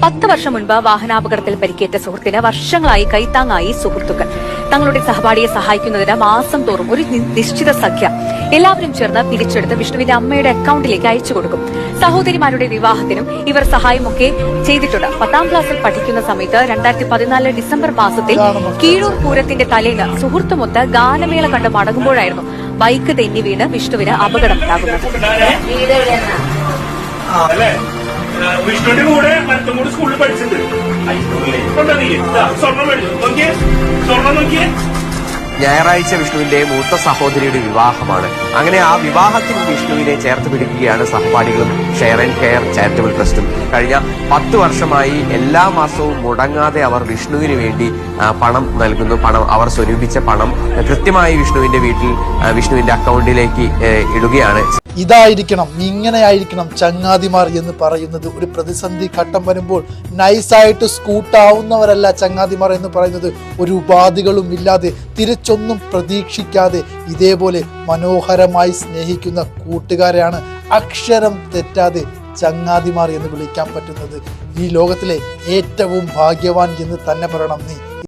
10 വർഷം മുൻപ് വാഹനാപകടത്തിൽ പരിക്കേറ്റ സുഹൃത്തിന് വർഷങ്ങളായി കൈത്താങ്ങായി സുഹൃത്തുക്കൾ. തങ്ങളുടെ സഹപാഠിയെ സഹായിക്കുന്നതിന് മാസം തോറും ഒരു നിശ്ചിത സംഖ്യ എല്ലാവരും ചേർന്ന് പിരിച്ചെടുത്ത് വിഷ്ണുവിന്റെ അമ്മയുടെ അക്കൌണ്ടിലേക്ക് അയച്ചു കൊടുക്കും. സഹോദരിമാരുടെ വിവാഹത്തിനും ഇവർ സഹായമൊക്കെ ചെയ്തിട്ടുണ്ട്. 10ാം ക്ലാസ്സിൽ പഠിക്കുന്ന സമയത്ത് 2014 ഡിസംബർ മാസത്തിൽ കീഴൂർ പൂരത്തിന്റെ തലേന്ന് സുഹൃത്തുമൊത്ത് ഗാനമേള കണ്ട് മടങ്ങുമ്പോഴായിരുന്നു ബൈക്ക് തെന്നി വീണ് വിഷ്ണുവിന് അപകടമുണ്ടാകുന്നത്. വിഷ്ണുവിന്റെ കൂടെ മരത്തമൂട് സ്കൂളിൽ പഠിച്ചിട്ടുണ്ട്. സ്വർണ്ണം നോക്കിയേ. ഞായറാഴ്ച വിഷ്ണുവിന്റെ മൂത്ത സഹോദരിയുടെ വിവാഹമാണ്. അങ്ങനെ ആ വിവാഹത്തിൽ വിഷ്ണുവിനെ ചേർത്ത് പിടിക്കുകയാണ് സഹപാഠികളും ഷെയർ ആൻഡ് കെയർ ചാരിറ്റബിൾ ട്രസ്റ്റും. കഴിഞ്ഞ 10 വർഷമായി എല്ലാ മാസവും മുടങ്ങാതെ അവർ വിഷ്ണുവിന് വേണ്ടി പണം നൽകുന്നു. അവർ സ്വരൂപിച്ച പണം കൃത്യമായി വിഷ്ണുവിന്റെ വീട്ടിൽ വിഷ്ണുവിന്റെ അക്കൗണ്ടിലേക്ക് ഇടുകയാണ്. ഇതായിരിക്കണം, ഇങ്ങനെയായിരിക്കണം ചങ്ങാതിമാർ എന്ന് പറയുന്നത്. ഒരു പ്രതിസന്ധി ഘട്ടം വരുമ്പോൾ നൈസായിട്ട് സ്കൂട്ടാവുന്നവരല്ല ചങ്ങാതിമാർ എന്ന് പറയുന്നത്. ഒരു ഉപാധികളും ഇല്ലാതെ, തിരിച്ചൊന്നും പ്രതീക്ഷിക്കാതെ ഇതേപോലെ മനോഹരമായി സ്നേഹിക്കുന്ന കൂട്ടുകാരെയാണ് അക്ഷരം തെറ്റാതെ ചങ്ങാതിമാർ എന്ന് വിളിക്കാൻ പറ്റുന്നത്. ഈ ലോകത്തിലെ ഏറ്റവും ഭാഗ്യവാൻ എന്ന് തന്നെ പറയണം നീ.